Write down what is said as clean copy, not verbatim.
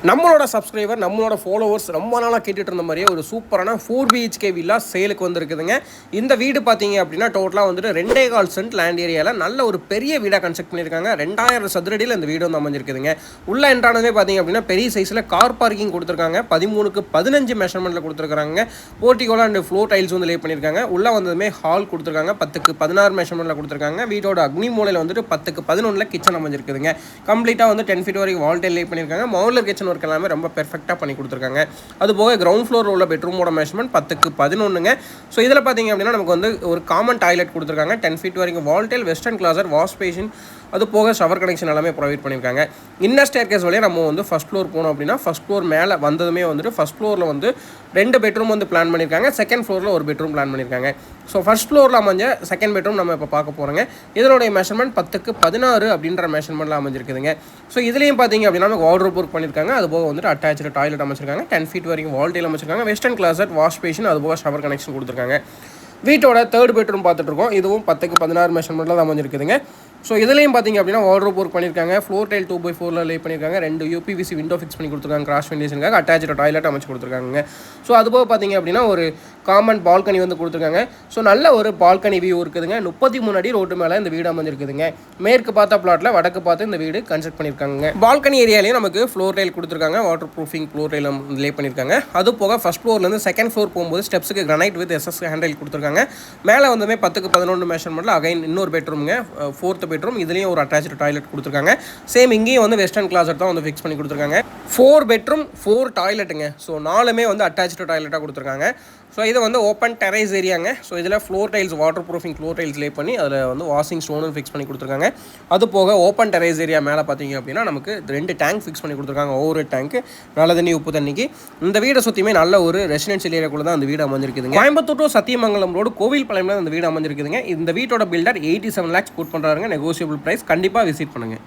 நம்மளோட சப்ஸ்கிரைபர் நம்மளோட ஃபாலோவர்ஸ் ரொம்ப நாளாக கேட்டுட்டு இருந்த மாதிரியே ஒரு சூப்பரான 4BHK வில்லா சேலுக்கு வந்துருக்குதுங்க. இந்த வீடு பார்த்தீங்க அப்படின்னா டோட்டலாக வந்துட்டு 2.25 சென்ட் லேண்ட் ஏரியாவில் நல்ல ஒரு பெரிய வீடாக கன்ஸ்ட்ரக்ட் பண்ணியிருக்காங்க. 2000 சதுரடியில் இந்த வீடு வந்து அமைஞ்சிருக்குதுங்க. உள்ள என்ட்ரானதே பார்த்தீங்க அப்படின்னா பெரிய சைஸில் கார் பார்க்கிங் கொடுத்துருக்காங்க. 13க்கு 15 மெஷர்மெண்ட்டில் கொடுத்துருக்காங்க. போர்ட்டிகோல அண்ட் ஃப்ளோர் டைல்ஸ் வந்து லே பண்ணியிருக்காங்க. உள்ளே வந்ததுமே ஹால் கொடுத்துருக்காங்க. 10க்கு 16 மெஷர்மெண்ட்டில் கொடுத்துருக்காங்க. வீட்டோட அக்னி மூலையில் வந்துட்டு 10க்கு 11 கிச்சன் அமைஞ்சிருக்குதுங்க. கம்ப்ளீட்டாக வந்து 10 ஃபீட் வரைக்கும் வால் டைல் லே பண்ணியிருக்காங்க. மவுலர் கிச்சன் ஒர்க் எல்லாமே ரொம்ப பெர்ஃபெக்டாக பண்ணி கொடுத்துருக்காங்க. அது போக கிரவுண்ட் ஃப்ளோரில் உள்ள பெட்ரூமோட மெஷர்மெண்ட் 10க்கு 11ங்க. ஸோ இதில் பார்த்தீங்க அப்படின்னா நமக்கு வந்து ஒரு காமன் டாய்லெட் கொடுத்துருக்காங்க. 10 ஃபீட் வரைக்கும் wall tile, western closet, wash basin, அது போக ஷவர் கனெக்ஷன் எல்லாமே ப்ரொவைட் பண்ணியிருக்காங்க. இன்னர் ஸ்டேர்கேஸ் வழியாக நம்ம வந்து ஃபஸ்ட் ஃப்ளோர் போனோம் அப்படின்னா ஃபஸ்ட் ஃப்ளோர் மேலே வந்ததுமே வந்துட்டு ஃபஸ்ட் ஃப்ளோரில் வந்து 2 பெட்ரூம் வந்து பிளான் பண்ணியிருக்காங்க. செகண்ட் ஃப்ளோரில் ஒரு பெட்ரூம் பிளான் பண்ணியிருக்காங்க. ஸோ ஃபஸ்ட் ஃப்ளோரில் அமைஞ்ச செகண்ட் பெட்ரூம் நம்ம இப்போ பார்க்க போகிறோங்க. இதனுடைய மெஷர்மெண்ட் 10க்கு 16 அப்படின்ற மெஷர்மெண்ட்டில் அமைஞ்சிருக்குதுங்க. ஸோ இதுலேயும் பார்த்தீங்க அப்படின்னா நமக்கு வார்ட்ரோப் ஒர்க் பண்ணியிருக்காங்க. அது போக வந்துட்டு அட்டாச்சு டாய்லெட் அமைச்சிருக்காங்க. 10 ஃபீட் வரைக்கும் வால் டைல் அமைச்சிருக்காங்க. வெஸ்டர்ன் கிளாசர், வாஷ் பேஷன், அது போக ஷவர் கனெக்ஷன் கொடுத்துருக்காங்க. வீட்டோட தேர்ட் பெட்ரூம் பார்த்துட்டு இருக்கோம். இதுவும் 10க்கு 16 மெஷர்மெண்ட்டில் தான் அமைஞ்சிருக்குதுங்க. ஸோ இதுலேயும் பார்த்தீங்க அப்படின்னா வார்ட்ரோப் ஒர்க் பண்ணியிருக்காங்க. ஃப்ளோர் டைல் 2x4 லே பண்ணியிருக்காங்க. 2 UPVC விண்டோ ஃபிக்ஸ் பண்ணி கொடுத்துருக்காங்க. கிராஸ் வென்டிலேஷனுக்காக அட்டாச்சு டாய்லெட் அமைச்சு கொடுத்துருக்காங்க. ஸோ அதுபோக பார்த்தீங்க அப்படின்னா ஒரு காமன் பால்கனி வந்து கொடுத்துருக்காங்க. ஸோ நல்ல ஒரு பால்கனி வியூ இருக்குதுங்க. 33 அடி ரோட்டு மேலே இந்த வீடு அமைஞ்சிருக்குதுங்க. மேற்கு பார்த்த பிளாட்டில் வடக்கு பார்த்து இந்த வீடு கன்ஸ்ட்ரக்ட் பண்ணியிருக்காங்க. பால்கனி ஏரியாலையும் நமக்கு ஃப்ளோர் டைல் கொடுத்துருக்காங்க. வாட்டர் ப்ரூஃபிங் ஃப்ளோர் டைல் லே பண்ணியிருக்காங்க. அது போக ஃபஸ்ட் ஃப்ளோர்லேருந்து செகண்ட் ஃப்ளோர் போகும்போது ஸ்டெப்ஸுக்கு கிரானைட் வித் SS ஹேண்டில் கொடுத்துருக்காங்க. மேலே வந்துமே 10க்கு 11 மெஷர்மெண்ட்டில் அகைன் இன்னொரு பெட்ரூமுங்க, 4th பெட்ரூம். இதுலேயும் ஒரு அட்டாச்சு டாய்லெட் கொடுத்துருக்காங்க. சேம் இங்கேயும் வந்து வெஸ்டர்ன் கிளாசர் தான் வந்து ஃபிக்ஸ் பண்ணி கொடுத்துருக்காங்க. 4 பெட்ரூம் 4 டாய்லெட்டுங்க. ஸோ 4மே வந்து அட்டாச்சு டாய்லெட்டாக கொடுத்துருக்காங்க. ஸோ இது வந்து ஓப்பன் டெரைஸ் ஏரியாங்க. ஸோ இதில் floor tiles, water proofing floor tiles லே பண்ணி அதில் வந்து வாஷிங் ஸ்டோனும் ஃபிக்ஸ் பண்ணி கொடுத்துருக்காங்க. அது போக ஓப்பன் டெரைஸ் ஏரியா மேலே பார்த்தீங்க அப்படின்னா நமக்கு 2 டேங்க் ஃபிக்ஸ் பண்ணி கொடுத்துருக்காங்க. ஒவ்வொரு டேங்க்கு நல்ல தண்ணி, உப்பு தண்ணிக்கு. இந்த வீடை சுற்றியுமே நல்ல ஒரு ரெசிடென்ஷியல் ஏரியாக்குள்ள தான் அந்த வீடு அமைஞ்சிருக்குதுங்க. கோயம்புத்தூர் டு சத்தியமங்கலம் ரோடு கோவில்பாளையம்ல அந்த வீடு அமைஞ்சிருக்குதுங்க. இந்த வீட்டோட பில்டர் 87 lakhs கோட் பண்ணுறாருங்க. Negotiable price. கண்டிப்பாக விசிட் பண்ணுங்கள்.